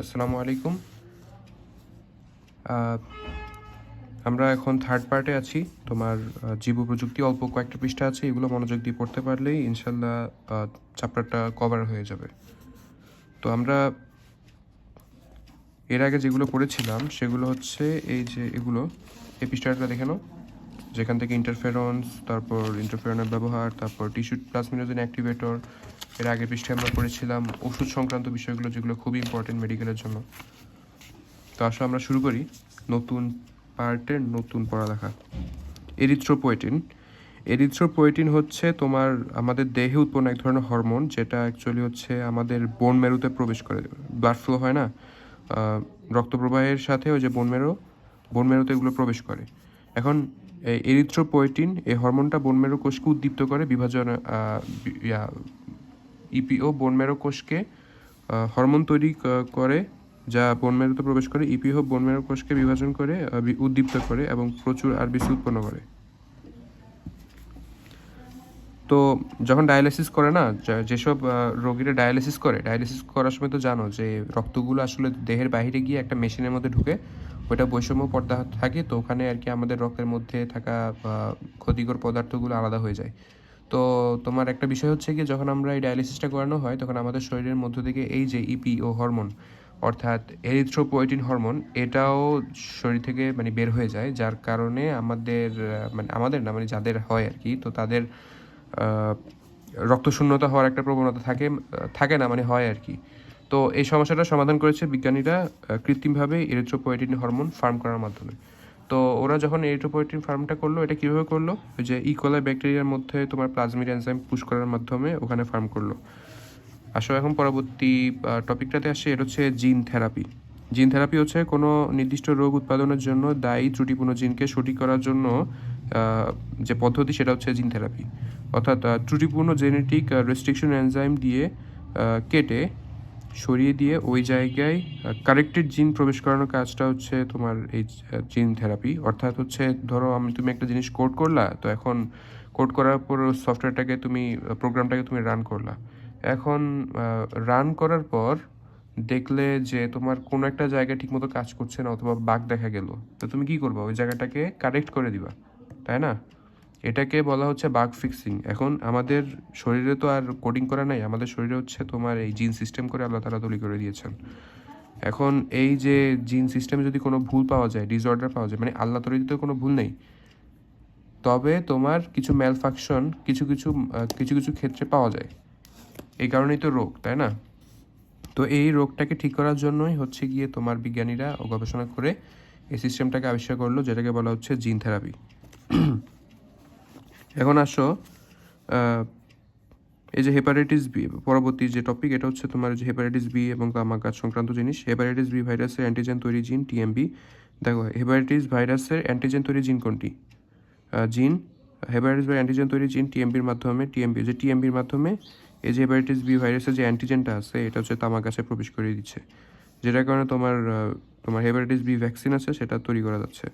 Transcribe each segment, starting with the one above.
আসসালামু আলাইকুম। আহ, আমরা এখন থার্ড পার্টে আছি। তোমার জীব প্রযুক্তি অল্প কয়েকটা পৃষ্ঠা আছে, এগুলো মনোযোগ দিয়ে পড়তে পারলেই ইনশাল্লাহ চ্যাপ্টারটা কভার হয়ে যাবে। তো আমরা এর আগে যেগুলো পড়েছিলাম সেগুলো হচ্ছে এই পৃষ্ঠাটা দেখে নাও, যেখান থেকে ইন্টারফেরন্স, তারপর ইন্টারফেরনের ব্যবহার, তারপর টিস্যু প্লাজমিনোজেন অ্যাক্টিভেটর। এর আগের পৃষ্ঠায় আমরা পড়েছিলাম ওষুধ সংক্রান্ত বিষয়গুলো, যেগুলো খুবই ইম্পর্টেন্ট মেডিকেলের জন্য। তো আসলে আমরা শুরু করি নতুন পার্টের নতুন পড়ালেখা। এরিথ্রোপয়েটিন হচ্ছে তোমার আমাদের দেহে উৎপন্ন এক ধরনের হরমোন, যেটা অ্যাকচুয়ালি হচ্ছে আমাদের বোন মেরুতে প্রবেশ করে। ব্লাড ফ্লো হয় না, রক্ত প্রবাহের সাথে ওই যে বোন মেরুতে এগুলো প্রবেশ করে। এখন এই এরিথ্রোপয়েটিন এই হরমোনটা বোন মেরু কোষকে উদ্দীপ্ত করে বিভাজন, ইপিও বোন মেরু কোষকে হরমোন তৈরি করে, যা বোন মেরুতে প্রবেশ করে। ইপিও বোন মেরু কোষকে বিভাজন করে, উদ্দীপ্ত করে এবং প্রচুর আরবিসি উৎপন্ন করে। তো যখন ডায়ালিসিস করে না, যেসব রোগীরা ডায়ালিসিস করার সময় তো জানো যে রক্তগুলো আসলে দেহের বাইরে গিয়ে একটা মেশিনের মধ্যে ঢুকে, ওটা বৈষম্য পর্দা থাকে, তো ওখানে আর কি আমাদের রক্তের মধ্যে থাকা ক্ষতিকর পদার্থগুলো আলাদা হয়ে যায়। তো তোমার একটা বিষয় হচ্ছে কি, যখন আমরা এই ডায়ালিসিসটা করানো হয় তখন আমাদের শরীরের মধ্য থেকে এই যে ইপিও হরমোন, অর্থাৎ এরিথ্রোপয়েটিন হরমোন, এটাও শরীর থেকে মানে বের হয়ে যায়, যার কারণে আমাদের না, মানে যাদের হয় আর কি, তো তাদের রক্তশূন্যতা হওয়ার একটা প্রবণতা থাকে না, মানে হয় আর কি। তো এই সমস্যাটা সমাধান করেছে বিজ্ঞানীরা কৃত্রিমভাবে এরিথ্রোপয়েটিন হরমোন ফার্ম করার মাধ্যমে। তো ওরা যখন এরিথ্রোপয়েটিন ফার্মটা করলো, এটা কীভাবে করলো? ওই যে ইকোলাই ব্যাকটেরিয়ার মধ্যে তোমার প্লাজমিড এনজাইম পুশ করার মাধ্যমে ওখানে ফার্ম করলো। আসলে এখন পরবর্তী টপিকটাতে আসছে, এটা হচ্ছে জিন থেরাপি। জিন থেরাপি হচ্ছে কোনো নির্দিষ্ট রোগ উৎপাদনের জন্য দায়ী ত্রুটিপূর্ণ জিনকে সঠিক করার জন্য যে পদ্ধতি, সেটা হচ্ছে জিন থেরাপি। অর্থাৎ ত্রুটিপূর্ণ জেনেটিক রেস্ট্রিকশন এনজাইম দিয়ে কেটে সরিয়ে দিয়ে ওই জায়গায় কারেক্টেড জিন প্রবেশ করানোর কাজটা হচ্ছে তোমার এই জিন থেরাপি। অর্থাৎ হচ্ছে ধরো তুমি একটা জিনিস কোড করলা, তো এখন কোড করার পর প্রোগ্রামটাকে তুমি রান করলা। এখন রান করার পর দেখলে যে তোমার কোনো একটা জায়গায় ঠিকমতো কাজ করছে না, অথবা বাগ দেখা গেল, তো তুমি কি করবা? ওই জায়গাটাকে কারেক্ট করে দিবা, তাই না? এটাকে বলা হচ্ছে বাগ ফিক্সিং। এখন আমাদের শরীরে তো আর কোডিং করা নাই, আমাদের শরীরে হচ্ছে তোমার এই জিন সিস্টেম করে আল্লাহ তাআলা তৈরি করে দিয়েছেন। এখন এই যে জিন সিস্টেমে যদি কোনো ভুল পাওয়া যায়, ডিসঅর্ডার পাওয়া যায়, মানে আল্লাহ তৈরিতে কোনো ভুল নেই, তবে তোমার কিছু ম্যালফাংশন কিছু কিছু ক্ষেত্রে পাওয়া যায়। এই কারণেই তো রোগ, তাই না? তো এই রোগটাকে ঠিক করার জন্যই হচ্ছে গিয়ে তোমার বিজ্ঞানীরা গবেষণা করে এই সিস্টেমটাকে আবিষ্কার করলো, যেটাকে বলা হচ্ছে জিন থেরাপি। এখন আসো, এই যে হেপাটাইটিস বি, পরবর্তী যে টপিক, এটা হচ্ছে তোমার যে হেপাটাইটিস বি এবং তামাক গাছ সংক্রান্ত জিনিস। হেপাটাইটিস বি ভাইরাসের অ্যান্টিজেন তৈরি জিন টিএমবি। দেখো, হেপাটাইটিস ভাইরাসের অ্যান্টিজেন তৈরি জিন কোনটি? জিন হেপাটাইটিস বি অ্যান্টিজেন তৈরি জিন টিএমবির মাধ্যমে, টিএমবির মাধ্যমে এই যে হেপাটাইটিস বি ভাইরাসের যে অ্যান্টিজেনটা আছে, এটা হচ্ছে তামাক গাছে প্রবেশ করে দিচ্ছে, যেটার কারণে তোমার হেপাটাইটিস বি ভ্যাকসিন আছে, সেটা তৈরি করা যাচ্ছে।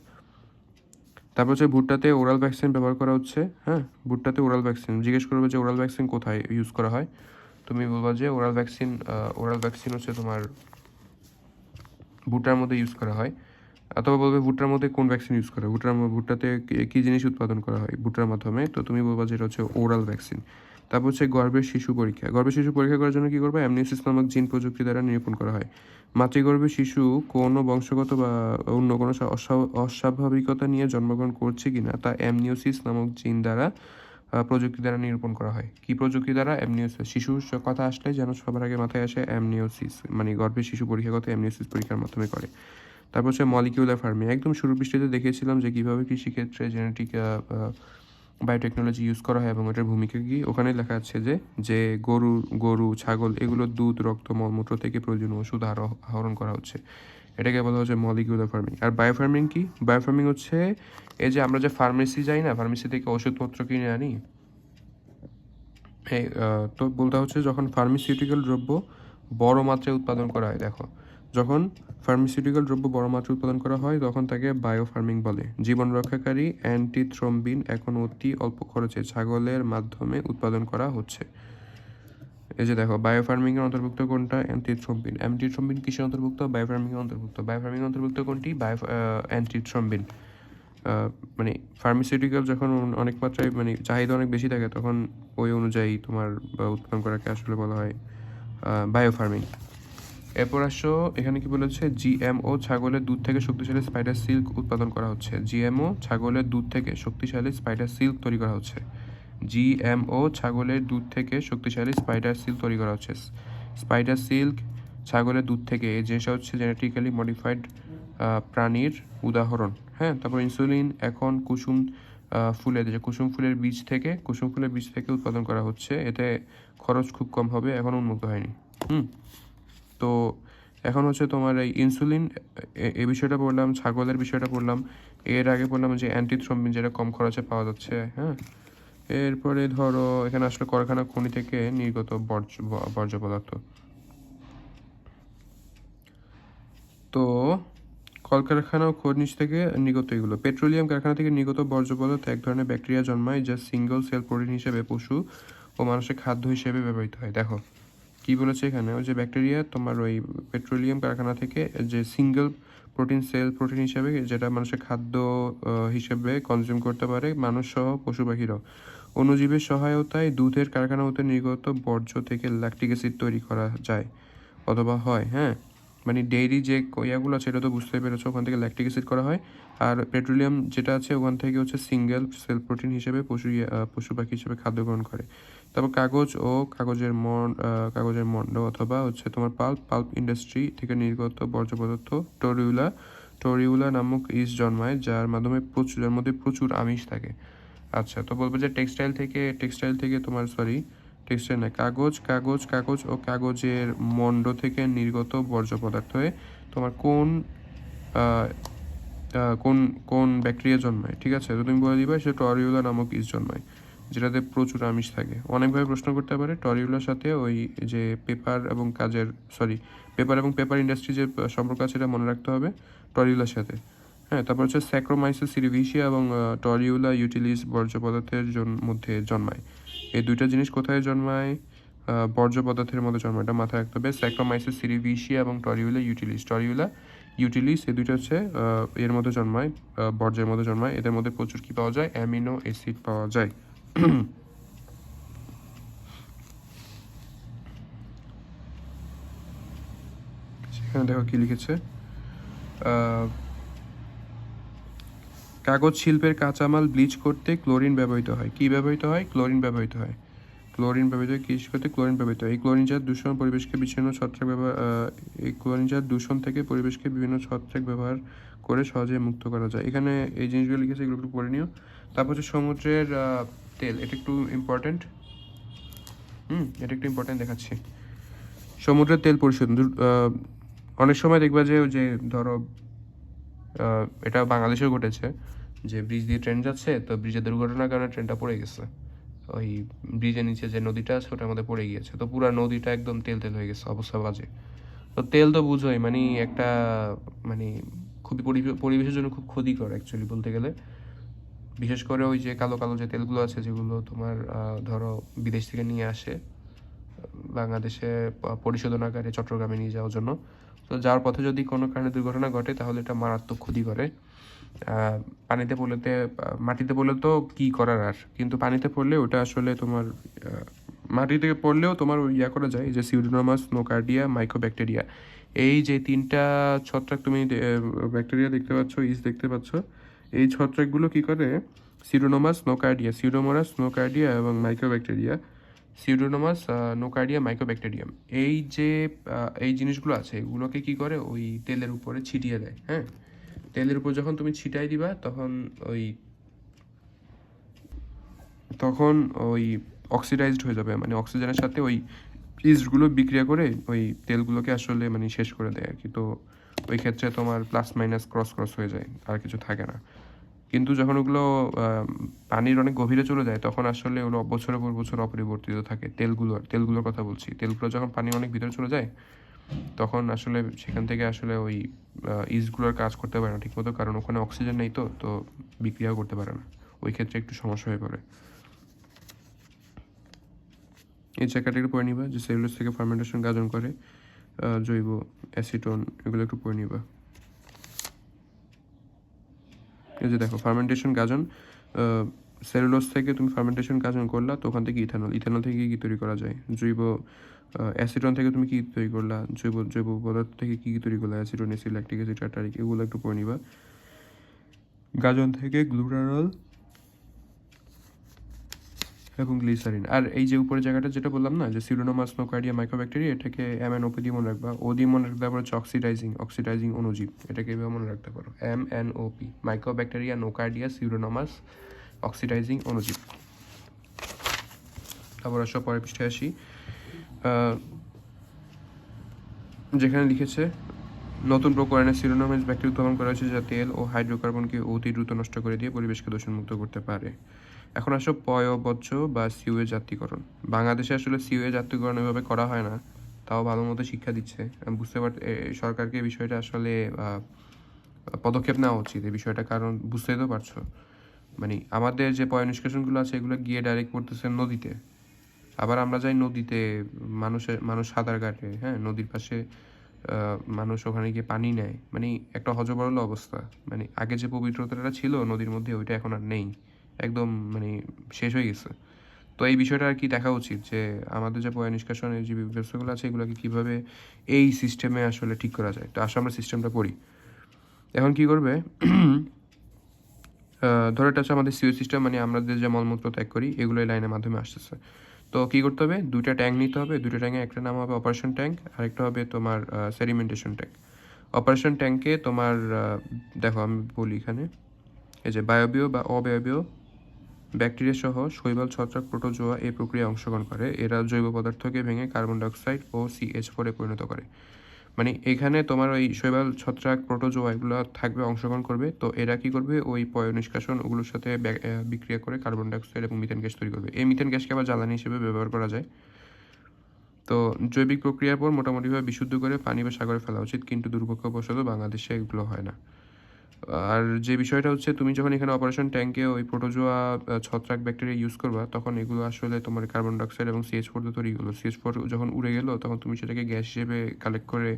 তারপর হচ্ছে ভুট্টাতে ওরাল ভ্যাকসিন ব্যবহার করা হচ্ছে। হ্যাঁ, ভুট্টাতে ওরাল ভ্যাকসিন। জিজ্ঞেস করবে যে ওরাল ভ্যাকসিন কোথায় ইউজ করা হয়, তুমি বলবা যে ওরাল ভ্যাকসিন হচ্ছে তোমার ভুট্টার মধ্যে ইউজ করা হয়। অথবা বলবে ভুট্টার মধ্যে কোন ভ্যাকসিন ইউজ করা হয়, ভুট্টাতে কী জিনিস উৎপাদন করা হয় ভুট্টার মাধ্যমে, তো তুমি বলবা যে এটা হচ্ছে ওরাল ভ্যাকসিন। তারপর হচ্ছে গর্ভের শিশু পরীক্ষা করার জন্য কী করবে? অ্যামনিওসিস নামক জিন প্রযুক্তি দ্বারা নিরূপণ করা হয়। মাতৃগর্ভে শিশু কোনো বংশগত বা অন্য কোনো অস্বাভাবিকতা নিয়ে জন্মগ্রহণ করছে কিনা তা অ্যামনিওসিস নামক জিন দ্বারা প্রযুক্তি দ্বারা নিরূপণ করা হয়। কি প্রযুক্তি দ্বারা? অ্যামনিওসিস। শিশুর কথা আসলে যেন সবার আগে মাথায় আসে অ্যামনিওসিস, মানে গর্ভের শিশু পরীক্ষাগত অ্যামনিওসিস পরীক্ষার মাধ্যমে করে। তারপর হচ্ছে মলিকিউলার ফার্মিং। একদম শুরুর পৃষ্ঠে দেখিয়েছিলাম যে কীভাবে কৃষিক্ষেত্রে জেনেটিক বায়োটেকনোলজি ইউজ করা হয় এবং এটার ভূমিকা কী। ওখানে লেখা আছে যে গরু ছাগল এগুলোর দুধ, রক্ত, মলমূত্র থেকে প্রয়োজনীয় ওষুধ আহরণ করা হচ্ছে। এটাকে বলা হচ্ছে মলিকিউলার ফার্মিং। আর বায়োফার্মিং কি? বায়োফার্মিং হচ্ছে এই যে আমরা যে ফার্মেসি যাই না, ফার্মেসি থেকে ওষুধপত্র কিনে আনি, তো বলতে হচ্ছে যখন ফার্মাসিউটিক্যাল দ্রব্য বড় মাত্রায় উৎপাদন করা হয়। দেখো, যখন ফার্মাসিউটিক্যাল দ্রব্য বড় মাত্রায় উৎপাদন করা হয় তখন তাকে বায়োফার্মিং বলে। জীবন রক্ষাকারী অ্যান্টিথ্রম্বিন এখন অতি অল্প খরচে ছাগলের মাধ্যমে উৎপাদন করা হচ্ছে। এই যে দেখো, বায়োফার্মিংয়ের অন্তর্ভুক্ত কোনটা? অ্যান্টিথ্রম্বিন। অ্যান্টিথ্রম্বিন কিসের অন্তর্ভুক্ত? বায়োফার্মিংয়ের অন্তর্ভুক্ত। বায়োফার্মিংয়ের অন্তর্ভুক্ত কোনটি? অ্যান্টিথ্রম্বিন। মানে ফার্মাসিউটিক্যাল যখন অনেক মাত্রায় মানে চাহিদা অনেক বেশি থাকে, তখন ওই অনুযায়ী তোমার উৎপাদন করাকে আসলে বলা হয় বায়োফার্মিং। এরপর আসো, এখানে কি বলেছে? জিএমও ছাগলের দুধ থেকে শক্তিশালী স্পাইডার সিল্ক উৎপাদন করা হচ্ছে। জিএমও ছাগলের দুধ থেকে শক্তিশালী স্পাইডার সিল্ক তৈরি করা হচ্ছে। জিএমও ছাগলের দুধ থেকে শক্তিশালী স্পাইডার সিল্ক তৈরি করা হচ্ছে। স্পাইডার সিল্ক ছাগলের দুধ থেকে, এই জিনিসটা হচ্ছে জেনেটিক্যালি মডিফাইড প্রাণীর উদাহরণ। হ্যাঁ, তারপর ইনসুলিন এখন কুসুম ফুলের বীজ থেকে উৎপাদন করা হচ্ছে। এতে খরচ খুব কম হবে, এখন উন্মুক্ত হয়নি। তো এখন হচ্ছে তোমার এই ইনসুলিন, এই বিষয়টা পড়লাম, ছাগলের বিষয়টা পড়লাম, এর আগে পড়লাম যে অ্যান্টিথ্রম্বিন, যেটা কম খরচে পাওয়া যাচ্ছে। হ্যাঁ, এরপরে ধরো এখানে আসলে কলকারখানা খনি থেকে নির্গত বর্জ্য পদার্থ। তো কলকারখানা ও খনিজ থেকে নির্গত এগুলো, পেট্রোলিয়াম কারখানা থেকে নির্গত বর্জ্য পদার্থ এক ধরনের ব্যাকটেরিয়া জন্মায়, যা সিঙ্গল সেল প্রোটিন হিসেবে পশু ও মানুষের খাদ্য হিসেবে ব্যবহৃত হয়। দেখো কি বলেছে এখানে, ওই যে ব্যাকটেরিয়া তোমার ওই পেট্রোলিয়াম কারখানা থেকে যে সিঙ্গেল প্রোটিন হিসেবে, যেটা মানুষের খাদ্য হিসেবে কনজিউম করতে পারে মানুষ সহ পশু পাখিরাও। অণুজীবের সহায়তায় দুধের কারখানা হতে নির্গত বর্জ্য থেকে ল্যাকটিক অ্যাসিড তৈরি করা যায় অথবা হয়। হ্যাঁ, মানে ডেইরি যে ইয়াগুলো আছে, এটা তো বুঝতে পেরেছো, ওখান থেকে ল্যাকটিক অ্যাসিড করা হয়। আর পেট্রোলিয়াম যেটা আছে, ওখান থেকে হচ্ছে সিঙ্গেল সেল প্রোটিন হিসেবে পশু পাখি হিসেবে খাদ্য গ্রহণ করে। তারপর কাগজ ও কাগজের মন্ড অথবা হচ্ছে তোমার পাল্প ইন্ডাস্ট্রি থেকে নির্গত বর্জ্য পদার্থ টোরিউলা নামক ইস্ট জন্মায়, যার মধ্যে প্রচুর আমিষ থাকে। আচ্ছা, তো বলবো যে টেক্সটাইল থেকে তোমার টেক্সটাইল না, কাগজ ও কাগজের মন্ড থেকে নির্গত বর্জ্য পদার্থে তোমার আহ, কোন কোন ব্যাকটেরিয়া জন্মায়? ঠিক আছে, তো তুমি বলে দিবা সে টরিউলা নামক ইস্ট জন্মায়, যেটাতে প্রচুর আমিষ থাকে। অনেকভাবে প্রশ্ন করতে পারে। টরিউলার সাথে ওই যে পেপার এবং পেপার ইন্ডাস্ট্রি যে সম্পর্ক আছে, এটা মনে রাখতে হবে টরিউলার সাথে। হ্যাঁ, তারপর হচ্ছে স্যাক্রোমাইসিস সিরিভিশিয়া এবং টরিউলা ইউটিলিস বর্জ্য পদার্থের মধ্যে জন্মায়। এই দুইটা জিনিস কোথায় জন্মায়? বর্জ্য পদার্থের মধ্যে জন্মায়, এটা মাথায় রাখতে হবে। স্যাক্রোমাইসিস সিরিভিশিয়া এবং টরিউলা ইউটিলিস এই দুইটা হচ্ছে এর মধ্যে জন্মায়, বর্জ্যের মধ্যে জন্মায়। এদের মধ্যে প্রচুর কি পাওয়া যায়? অ্যামিনো অ্যাসিড পাওয়া যায়। সেখানে দেখো কি লিখেছে, কাগজ শিল্পের কাঁচামাল ব্লিচ করতে ক্লোরিন ব্যবহৃত হয়। কি ব্যবহৃত হয়? ক্লোরিন ব্যবহৃত হয়। কৃষি করতে ক্লোরিন ব্যবহৃত হয়। এই ক্লোরিনজাত দূষণ পরিবেশকে বিচ্ছিন্ন ছত্রাক ব্যবহার এই ক্লোরিনজাত দূষণ থেকে পরিবেশকে বিভিন্ন ছত্রাক ব্যবহার করে সহজে মুক্ত করা যায়। এখানে এই জিনিসগুলো লিখেছে, এগুলো একটু পড়ে নিও। তারপর হচ্ছে সমুদ্রের তেল, এটা একটু ইম্পর্টেন্ট। দেখাচ্ছি। সমুদ্রের তেল পরিশোধন, অনেক সময় দেখবা যে ধরো এটা বাংলাদেশেও ঘটেছে, যে ব্রিজ দিয়ে ট্রেন যাচ্ছে, তো ব্রিজের দুর্ঘটনার কারণে ট্রেনটা পড়ে গেছে, ওই ব্রিজের নিচে যে নদীটা আছে ওটার মধ্যে পড়ে গিয়েছে, তো পুরো নদীটা একদম তেল তেল হয়ে গেছে, অবস্থা বাজে। তো তেল তো বুঝোই, মানে একটা মানে খুবই পরিবেশের জন্য খুব ক্ষতিকর অ্যাকচুয়ালি বলতে গেলে। বিশেষ করে ওই যে কালো কালো যে তেলগুলো আছে, যেগুলো তোমার ধরো বিদেশ থেকে নিয়ে আসে বাংলাদেশে পরিশোধনাগারে চট্টগ্রামে নিয়ে যাওয়ার জন্য। তো যাওয়ার পথে যদি কোনো কারণে দুর্ঘটনা ঘটে, তাহলে এটা মারাত্মক ক্ষতি করে। মাটিতে পড়লে তো কি করার আর, কিন্তু পানিতে পড়লে ওটা আসলে তোমার মাটিতে পড়লেও তোমার ইয়া করা যায়, যে সিউডোমোনাস, নোকার্ডিয়া, মাইকোব্যাকটেরিয়া, এই যে তিনটা ছত্রাক তুমি ব্যাকটেরিয়া দেখতে পাচ্ছ, দেখতে পাচ্ছ, এই ছত্রাকগুলো কি করে? সিউডোমোনাস, নোকার্ডিয়া এবং মাইকোব্যাকটেরিয়া, মাইকোব্যাকটেরিয়াম, এই জিনিসগুলো আছে, এগুলোকে কি করে? ওই তেলের উপরে ছিটিয়ে দেয়। হ্যাঁ, তেলের উপর যখন তুমি ছিটাই দিবা, তখন ওই অক্সিডাইজড হয়ে যাবে, মানে অক্সিজেনের সাথে ওই ইস্টগুলো বিক্রিয়া করে ওই তেলগুলোকে আসলে মানে শেষ করে দেয় আর কি। তো ওই ক্ষেত্রে তোমার প্লাস মাইনাস ক্রস হয়ে যায়, আর কিছু থাকে না। কিন্তু যখন ওগুলো পানির অনেক গভীরে চলে যায়, তখন আসলে ওগুলো বছরের পর বছর অপরিবর্তিত থাকে। তেলগুলোর কথা বলছি, তেলগুলো যখন পানি অনেক ভিতরে চলে যায়, তখন আসলে সেখান থেকে আসলে ওই ইস্টগুলোর কাজ করতে পারে না ঠিকমতো, কারণ ওখানে অক্সিজেন নেই, তো বিক্রিয়াও করতে পারে না। ওই ক্ষেত্রে একটু সমস্যা হয়ে পড়ে। এই জায়গাটা একটু পড়ে নিবা যে সেলুলোজ থেকে ফার্মেন্টেশন গাজন করে জৈব অ্যাসিটন, এগুলো একটু পড়ে নিবা। এই যে দেখো ফার্মেন্টেশন গাজন, সেলুলোজ থেকে তুমি ফার্মেন্টেশন গাজন করলা, তো ওখান থেকে ইথানল, ইথানল থেকে কী তৈরি করা যায়, জৈব অ্যাসিটন থেকে তুমি কী তৈরি করলা, জৈব জৈব পদার্থ থেকে কী তৈরি করলা, acetone, acid, lactic acid, tartaric, এগুলো একটু পড়ে নিবা। গাজন থেকে গ্লুটারল এবং গ্লিসারিন। আর এই যে উপরে জায়গাটা যেটা বললাম না যে সিউডোমোনাস নোকার্ডিয়া মাইক্রোব্যাকটেরিয়া, এটাকে MNOP দিয়ে মনে রাখবা। ও দিয়ে মনে রাখতে পারো হচ্ছে অক্সিডাইজিং অণুজীব, এটাকে এভাবে মনে রাখতে পারো MNOP, microbacteria Nocardia pseudomonas oxidising অণুজীব। তারপর আসো পরের পৃষ্ঠায় আসি, যেখানে লিখেছে নতুন প্রকরণে সিউডোমোনাস ব্যাকটেরিয়া উৎপাদন করা হয়েছে যা তেল ও হাইড্রোকার্বনকে অতি দ্রুত নষ্ট করে দিয়ে পরিবেশকে দূষণমুক্ত করতে পারে। এখন আসো পয়ঃবর্জ্য বা সিওএ জাতীয়করণ। বাংলাদেশে আসলে সিওএ জাতীয়করণ এভাবে করা হয় না, তাও ভালো মতো শিক্ষা দিচ্ছে। আমি বুঝতে সরকারকে এই বিষয়টা আসলে পদক্ষেপ নেওয়া উচিত এই বিষয়টা, কারণ বুঝতেই তো পারছো মানে আমাদের যে পয় নিষ্কাশনগুলো আছে এগুলো গিয়ে ডাইরেক্ট পড়তেছে নদীতে। আবার আমরা যাই নদীতে, মানুষ সাঁতার কাটে, হ্যাঁ, নদীর পাশে মানুষ ওখানে গিয়ে পানি নেয়, মানে একটা হযবরল অবস্থা। মানে আগে যে পবিত্রতাটা ছিল নদীর মধ্যে, ওইটা এখন আর নেই, একদম মানে শেষ হয়ে গেছে। তো এই বিষয়টা আর কি দেখা উচিত যে আমাদের যে পয় নিষ্কাশনের যে ব্যবস্থাগুলো আছে এগুলোকে কীভাবে এই সিস্টেমে আসলে ঠিক করা যায়। তো আসলে আমরা সিস্টেমটা পড়ি। এখন কি করবে, ধরো এটা হচ্ছে আমাদের সিও সিস্টেম, মানে আমাদের যে মলমূত্র ত্যাগ করি এগুলো এই লাইনের মাধ্যমে আসতেছে। তো কী করতে হবে, দুইটা ট্যাঙ্ক নিতে হবে, দুইটা ট্যাঙ্কে একটা নাম হবে অপারেশন ট্যাঙ্ক, আরেকটা হবে তোমার সেডিমেন্টেশন ট্যাঙ্ক। অপারেশন ট্যাঙ্কে তোমার দেখো আমি বলি এখানে, এই যে বায়বীয় বা অবায়বীয় ব্যাকটেরিয়া সহ শৈবাল, ছত্রাক, প্রোটোজোয়া এই প্রক্রিয়ায় অংশগ্রহণ করে। এরা জৈব পদার্থকে ভেঙে কার্বন ডাইঅক্সাইড ও CH4 পরিণত করে। মানে এখানে তোমার ওই শৈবাল, ছত্রাক, প্রোটোজোয়া এগুলো থাকবে, অংশগ্রহণ করবে। তো এরা কি করবে, ওই পয় নিষ্কাশন ওগুলোর সাথে বিক্রিয়া করে কার্বন ডাইঅক্সাইড এবং মিথেন গ্যাস তৈরি করবে। এই মিথেন গ্যাসকে আবার জ্বালানি হিসেবে ব্যবহার করা যায়। তো জৈবিক প্রক্রিয়ার পর মোটামুটিভাবে বিশুদ্ধ করে পানি বা সাগরে ফেলা উচিত, কিন্তু দুর্ভাগ্যবশত বাংলাদেশে এগুলো হয় না। আর যে বিষয়টা হচ্ছে, তুমি যখন এখানে অপারেশন ট্যাঙ্কে ওই প্রোটোজোয়া, ছত্রাক, ব্যাকটেরিয়া ইউজ করবা, তখন এগুলো আসলে তোমার কার্বন ডাইঅক্সাইড এবং CH4 দিয়ে তৈরি হলো। CH4 যখন উড়ে গেল তখন তুমি সেটাকে গ্যাস হিসেবে কালেক্ট করে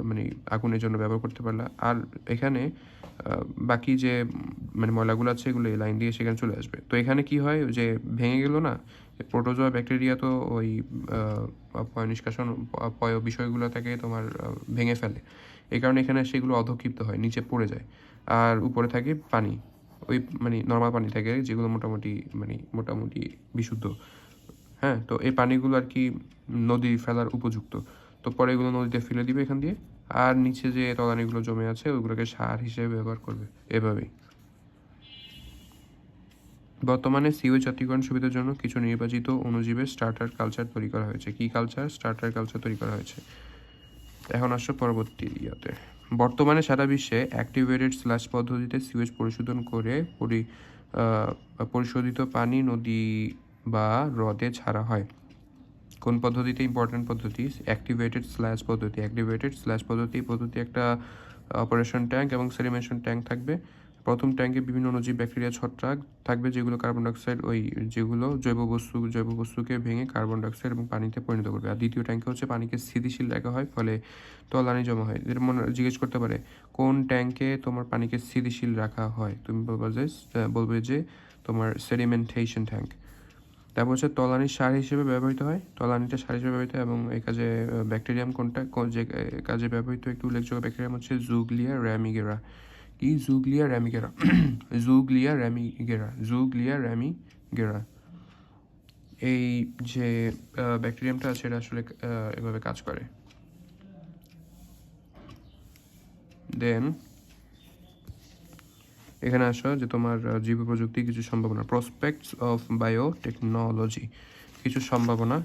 মানে আগুনের জন্য ব্যবহার করতে পারলা। আর এখানে বাকি যে মানে ময়লাগুলো আছে এগুলো এই লাইন দিয়ে সেখানে চলে আসবে। তো এখানে কি হয়, যে ভেঙে গেল না, প্রোটোজোয়া ব্যাকটেরিয়া তো ওই পয় নিষ্কাশন বিষয়গুলো থেকে তোমার ভেঙে ফেলে। এই কারণে এখানে সেগুলো অধক্ষিপ্ত হয়, নিচে পড়ে যায়। আর উপরে থাকে পানি, ওই মানে নর্মাল পানি থাকে যেগুলো মোটামুটি বিশুদ্ধ। হ্যাঁ, তো এই পানিগুলো আর কি নদী ফেলার উপযুক্ত। তো পরে এগুলো নদীতে ফেলে দিবে এখান দিয়ে, আর নিচে যে তলানিগুলো জমে আছে ওইগুলোকে সার হিসেবে ব্যবহার করবে এভাবেই। বর্তমানে সিও জাতীয়করণ সুবিধার জন্য কিছু নির্বাচিত অণুজীবের স্টার্টার কালচার তৈরি করা হয়েছে। কি কালচার? স্টার্টার কালচার তৈরি করা হয়েছে। এখন আসছে পরবর্তী ইয়াতে। বর্তমানে সারা বিশ্বে অ্যাক্টিভেটেড স্ল্যাশ পদ্ধতিতে সিওয়েজ পরিশোধন করে পরিশোধিত পানি নদী বা হ্রদে ছাড়া হয়। কোন পদ্ধতিতে? ইম্পর্টেন্ট পদ্ধতি, অ্যাক্টিভেটেড স্ল্যাশ পদ্ধতি। পদ্ধতি একটা অপারেশন ট্যাঙ্ক এবং সেডিমেশন ট্যাঙ্ক থাকবে। প্রথম ট্যাঙ্কে বিভিন্ন অণুজীব, ব্যাকটেরিয়া, ছত্রাক থাকবে যেগুলো কার্বন ডাইঅক্সাইড যেগুলো জৈব বস্তুকে ভেঙে কার্বন ডাইঅক্সাইড এবং পানিতে পরিণত করবে। আর দ্বিতীয় ট্যাঙ্কে হচ্ছে পানিকে স্থিতিশীল রাখা হয়, ফলে তলানি জমা হয়। এর জিজ্ঞেস করতে পারে কোন ট্যাঙ্কে তোমার পানিকে স্থিতিশীল রাখা হয়, তুমি বলবে যে তোমার সেডিমেন্টেশন ট্যাঙ্ক। তারপর হচ্ছে তলানির সার হিসেবে ব্যবহৃত হয়, তলানিটা সার হিসেবে ব্যবহৃত হয় এবং এই কাজে ব্যাকটেরিয়াম কোনটা, যে কাজে ব্যবহৃত একটি উল্লেখযোগ্য ব্যাকটেরিয়াম হচ্ছে জুগলিয়া র্যামিগেরা। কি? জুগলিয়া র্যামিগেরা জুগলিয়া র্যামিগেরা। এই যে ব্যাকটেরিয়ামটা আছে এটা আসলে এভাবে কাজ করে। দেন এখানে আসো যে তোমার জীব প্রযুক্তি কিছু সম্ভাবনা, প্রসপেক্টস অফ বায়োটেকনোলজি, কিছু সম্ভাবনা।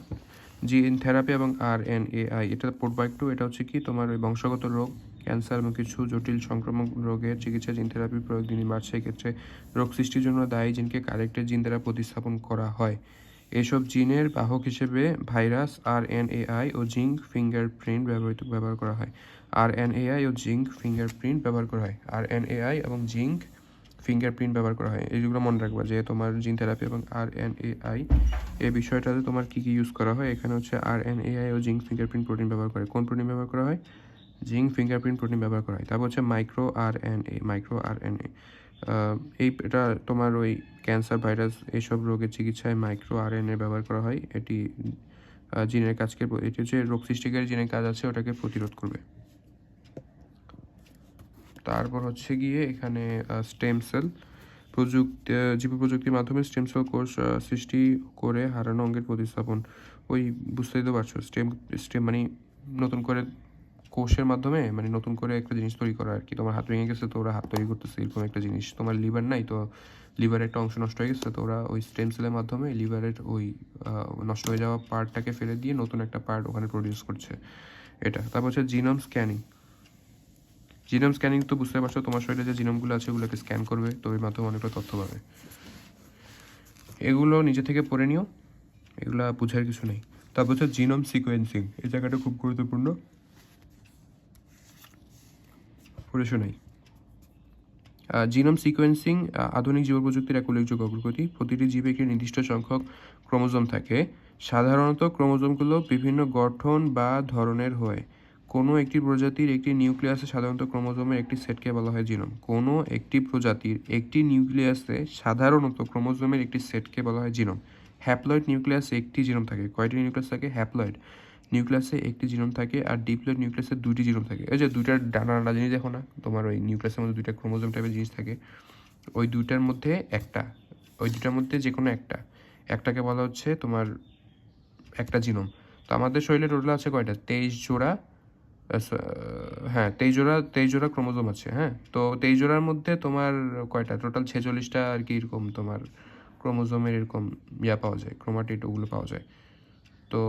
জিন থেরাপি এবং RNAi, এটা পড়বা একটু। এটা হচ্ছে কি তোমার ওই বংশগত রোগ, ক্যান্সার এবং কিছু জটিল সংক্রামক রোগের চিকিৎসা জিন থেরাপির প্রয়োগ দিনই বাড়ছে। এক্ষেত্রে রোগ সৃষ্টির জন্য দায়ী জিনকে কারেক্টেড জিন দ্বারা প্রতিস্থাপন করা হয়। এসব জিনের বাহক হিসেবে ভাইরাস, RNAi ও জিঙ্ক ফিঙ্গারপ্রিন্ট ব্যবহার করা হয়। RNAi ও জিঙ্ক ফিঙ্গারপ্রিন্ট ব্যবহার করা হয়। RNAi এবং জিঙ্ক ফিঙ্গারপ্রিন্ট ব্যবহার করা হয়। এইগুলো মনে রাখবা যে তোমার জিন থেরাপি এবং RNAi এই বিষয়টাতে তোমার কী কী ইউজ করা হয়। এখানে হচ্ছে RNAi ও জিঙ্ক ফিঙ্গারপ্রিন্ট প্রোটিন ব্যবহার করে। কোন প্রোটিন ব্যবহার করা হয়? জিঙ্ক ফিঙ্গারপ্রিন্ট প্রোটিন ব্যবহার করা হয়। তারপর হচ্ছে মাইক্রো আরএনএ এটা তোমার ওই ক্যান্সার, ভাইরাস এইসব রোগের চিকিৎসায় মাইক্রো আরএনএ ব্যবহার করা হয়। এটি জিনের কাজকে, এটি হচ্ছে রোগ সৃষ্টিকারী জিনের কাজ আছে, ওটাকে প্রতিরোধ করবে। তারপর হচ্ছে গিয়ে এখানে স্টেম সেল জীব প্রযুক্তির মাধ্যমে স্টেম সেল কোষ সৃষ্টি করে হারানো অঙ্গের প্রতিস্থাপন। ওই বুঝতেই তো পারছো, স্টেম মানে নতুন করে কোষের মাধ্যমে মানে নতুন করে একটা জিনিস তৈরি করা আর কি। তোমার হাত ভেঙে গেছে তো ওরা হাত তৈরি করতেছে এরকম একটা জিনিস। তোমার লিভার নাই তো লিভারের একটা অংশ নষ্ট হয়ে গেছে তো ওরা ওই স্টেম সেলের মাধ্যমে লিভারের ওই নষ্ট হয়ে যাওয়া পার্টটাকে ফেলে দিয়ে নতুন একটা পার্ট ওখানে প্রডিউস করছে এটা। তারপর হচ্ছে জিনোম স্ক্যানিং তো বুঝতে পারছো, তোমার শরীরে যে জিনোমগুলো আছে ওগুলোকে স্ক্যান করবে, তো এর মাধ্যমে অনেকটা তথ্য পাবে। এগুলো নিজে থেকে পড়ে নিও, এগুলা বোঝার কিছু নেই। তারপর হচ্ছে জিনোম সিকোয়েন্সিং, এই জায়গাটা খুব গুরুত্বপূর্ণ, পড়ে শোনাই। জিনোম সিকোয়েন্সিং আধুনিক জীব প্রযুক্তির এক উল্লেখযোগ্য অগ্রগতি। প্রতিটি জীবে একটি নির্দিষ্ট সংখ্যক ক্রোমোজোম থাকে। সাধারণত ক্রোমোজোমগুলো বিভিন্ন গঠন বা ধরনের হয়। কোনো একটি প্রজাতির একটি নিউক্লিয়াসে সাধারণত ক্রোমোজোমের একটি সেটকে বলা হয় জিনোম। কোনো একটি প্রজাতির একটি নিউক্লিয়াসে সাধারণত ক্রোমোজোমের একটি সেটকে বলা হয় জিনোম। হ্যাপ্লয়েড নিউক্লিয়াসে একটি জিনোম থাকে। কয়টি নিউক্লিয়াস থাকে? হ্যাপ্লয়েড নিউক্লিয়াসে একটি জিনোম থাকে, আর ডিপ্লয়েড নিউক্লিয়াসে দুটি জিনোম থাকে। এই যে দুইটা ডানা ডানা জিনিস দেখো না, তোমার ওই নিউক্লিয়াসের মধ্যে দুইটা ক্রোমোজোম টাইপের জিনিস থাকে, ওই দুইটার মধ্যে একটা, ওই দুইটার মধ্যে যে কোনো একটাকে বলা হচ্ছে তোমার একটা জিনোম। তো আমাদের শরীরে টোটাল আছে কয়টা? 23 জোড়া, হ্যাঁ 23 জোড়া ক্রোমোজোম আছে। হ্যাঁ, তো 23 জোড়ার মধ্যে তোমার কয়টা? টোটাল 46টা আর কি এরকম তোমার ক্রোমোজোমের এরকম পাওয়া যায়, ক্রোমাটিড ওগুলো পাওয়া যায়। তো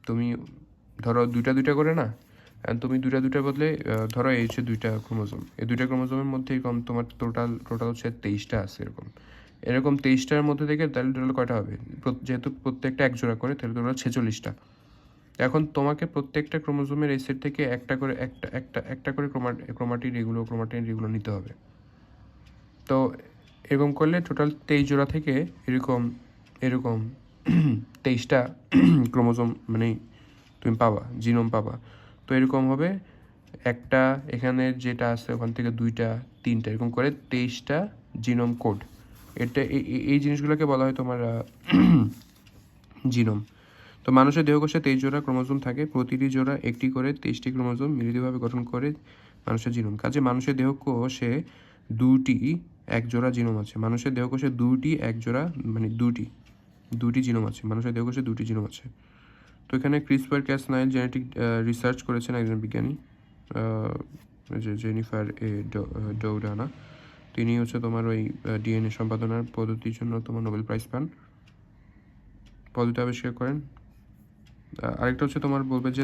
তুমি ধরো দুইটা করে না, তুমি দুইটার বদলে ধরো এই হচ্ছে দুইটা ক্রোমোজোম, এই দুইটা ক্রোমোজোমের মধ্যে এরকম তোমার টোটাল হচ্ছে 23টা আছে। এরকম 23টার মধ্যে থেকে তাহলে টোটাল কয়টা হবে? যেহেতু প্রত্যেকটা এক জোড়া করে, তাহলে টোটাল 46টা। এখন তোমাকে প্রত্যেকটা ক্রোমোজোমের এই সেট থেকে একটা করে ক্রোমাটিন এগুলো নিতে হবে। তো এরকম করলে টোটাল 23 জোড়া থেকে এরকম 23টা ক্রোমোজোম মানে তুমি পাবা, জিনোম পাবা। তো এরকম হবে একটা, এখানে যেটা আছে ওখান থেকে 2টা 3টা এরকম করে 23টা জিনোম কোড। এটা এই জিনিসগুলোকে বলা হয় তোমার জিনোম। তো মানুষের দেহকোষে 23 জোড়া ক্রোমোজোম থাকে, প্রতিটি জোড়া একটি করে 23টি ক্রোমোজোম মিলিতভাবে গঠন করে মানুষের জিনোম। কাজে মানুষের দেহকোষে এক জোড়া জিনোম আছে। মানুষের দেহকোষে এক জোড়া মানে দুটি জিনোম আছে। মানুষের দেহকোষে 2টি জিনোম আছে। তো এখানে ক্রিসপার ক্যাসনাইল জেনেটিক রিসার্চ করেছেন একজন বিজ্ঞানী, যে জেনিফার ডৌডানা। তিনি হচ্ছে তোমার ওই ডিএনএ সম্পাদনার পদ্ধতির জন্য তোমার নোবেল প্রাইজ পান, পদ্ধতি আবিষ্কার করেন। আরেকটা হচ্ছে তোমার বলবে যে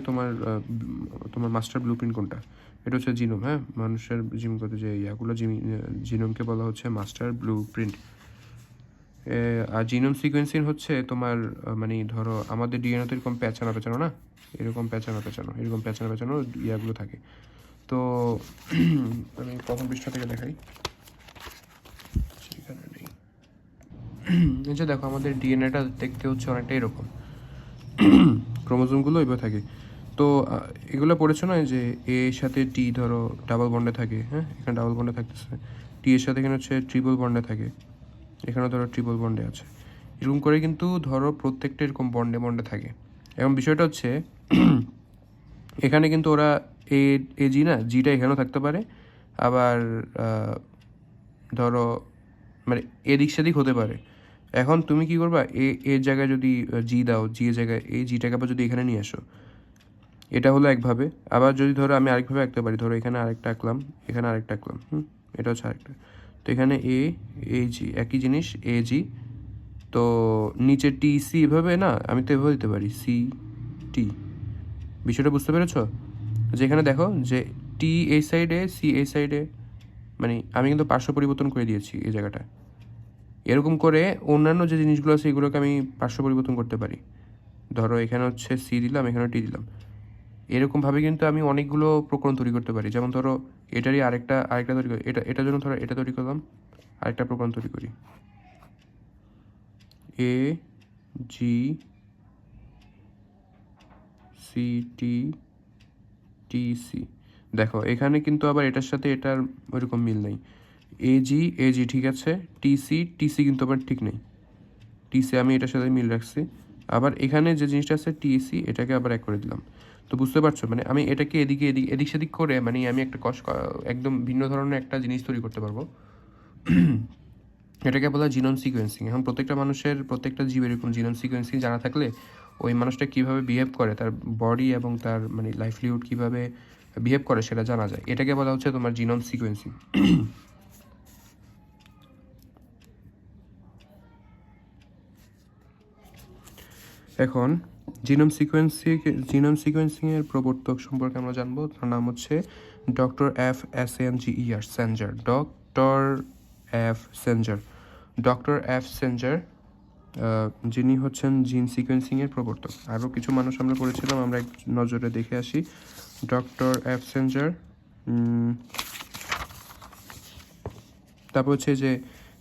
তোমার মাস্টার ব্লুপ্রিন্ট কোনটা? এটা হচ্ছে জিনোম। হ্যাঁ, মানুষের জিনগত যে ইয়াগুলো জিনোমকে বলা হচ্ছে মাস্টার ব্লুপ্রিন্ট। আর জিনোম সিকোয়েন্সিং হচ্ছে তোমার মানে ধরো আমাদের ডিএনএ তো এরকম পেঁচানো না, এরকম পেঁচানো ইয়াগুলো থাকে। তো আমি প্রথম পৃষ্ঠা থেকে দেখাই, সেখানে নেই। এই যে দেখো আমাদের ডিএনএটা দেখতে হচ্ছে অনেকটা এরকম, ক্রোমোজোমগুলো এভাবে থাকে। তো এগুলো পড়েছো না যে এর সাথে টি ধরো ডাবল বন্ডে থাকে। হ্যাঁ, এখানে ডাবল বন্ডে থাকতেছে, টি এর সাথে এখানে হচ্ছে ট্রিপল বন্ডে থাকে, এখানে ধরো ট্রিপল বন্ডে আছে। এরকম করে কিন্তু ধরো প্রত্যেকটা এরকম বন্ডে থাকে। এবং বিষয়টা হচ্ছে এখানে কিন্তু ওরা এ জি না, জিটা এখানেও থাকতে পারে, আবার ধরো মানে এদিক সেদিক হতে পারে। এখন তুমি কি করবা, এর জায়গায় যদি জি দাও, জি এর জায়গায় এই জিটাকে আবার যদি এখানে নিয়ে আসো, এটা হলো একভাবে। আবার যদি ধরো আমি আরেকভাবে আঁকতে পারি, ধরো এখানে আরেকটা আঁকলাম, এখানে আরেকটা আঁকলাম, এটা হচ্ছে আরেকটা। তো এখানে এ জি একই জিনিস, এ জি। তো নিচে টি সি এভাবে না, আমি তো এভাবে দিতে পারি সি টি। বিষয়টা বুঝতে পেরেছ? যেখানে দেখো যে টি এই সাইডে, সি এই সাইডে, মানে আমি কিন্তু পার্শ্ব পরিবর্তন করে দিয়েছি এই জায়গাটা। এরকম করে অন্যান্য যে জিনিসগুলো আছে এগুলোকে আমি পার্শ্ব পরিবর্তন করতে পারি। ধরো এখানে হচ্ছে সি দিলাম, এখানে টি দিলাম। এরকমভাবে কিন্তু আমি অনেকগুলো প্রকরণ তৈরি করতে পারি। যেমন ধরো এটারই আরেকটা তৈরি করি, এটার জন্য ধরো এটা তৈরি করলাম, আরেকটা প্রকরণ তৈরি করি, এ G C T T C. দেখো এখানে কিন্তু আবার এটার সাথে এটার ওইরকম মিল নেই। এজি ঠিক আছে, টিসি কিন্তু আবার ঠিক নেই। টিসি আমি এটার সাথে মিল রাখছি, আবার এখানে যে জিনিসটা আছে টিসি এটাকে আবার এক করে দিলাম। তো বুঝতে পারছো, মানে আমি এটাকে এদিক সেদিক করে মানে আমি একটা একদম ভিন্ন ধরনের একটা জিনিস তৈরি করতে পারবো। এটাকে বলা হয় জিনোম সিকোয়েন্সিং। এখন প্রত্যেকটা জীবের এরকম জিনোম সিকোয়েন্সিং জানা থাকলে ওই মানুষটা কীভাবে বিহেভ করে, তার বডি এবং তার মানে লাইভলিহুড কীভাবে বিহেভ করে সেটা জানা যায়। এটাকে বলা হচ্ছে তোমার জিনোম সিকোয়েন্সিং। এখন জিনোম সিকোয়েন্সিংয়ের প্রবর্তক সম্পর্কে আমরা জানবো। তার নাম হচ্ছে ডক্টর সেঞ্জার। ডক্টর এফ সেঞ্জার, যিনি হচ্ছেন জিন সিকোয়েন্সিংয়ের প্রবর্তক। আরও কিছু মানুষ আমরা পড়েছিলাম, আমরা এক নজরে দেখে আসি। ডক্টর এফ সেঞ্জার, তারপর হচ্ছে যে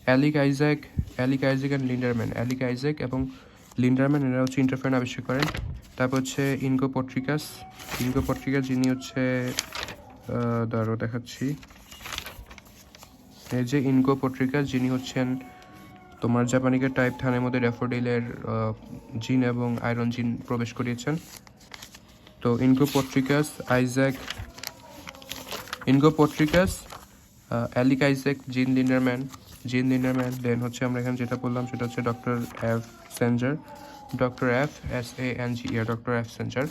Alick Isaacs and Lindenmann. Alick Isaacs এবং লিন্ডারম্যান এরা হচ্ছে ইন্টারফেরন আবিষ্কার করেন। তারপর হচ্ছে ইনগো পট্রিকাস, যিনি হচ্ছে দাঁড়ো দেখাচ্ছি, এই যে ইনগো পট্রিকাস, যিনি হচ্ছেন তোমার জাপানিকের টাইপ থানের মধ্যে ড্যাফোডিলের জিন এবং আয়রন জিন প্রবেশ করিয়েছেন। তো ইনগো পট্রিকাস, অ্যালিক আইজ্যাক, জিন লিন্ডারম্যান। দেন হচ্ছে আমরা এখানে যেটা বললাম সেটা হচ্ছে ডক্টর এফ সেঞ্জার, ডক্টর এফ সেঞ্জার।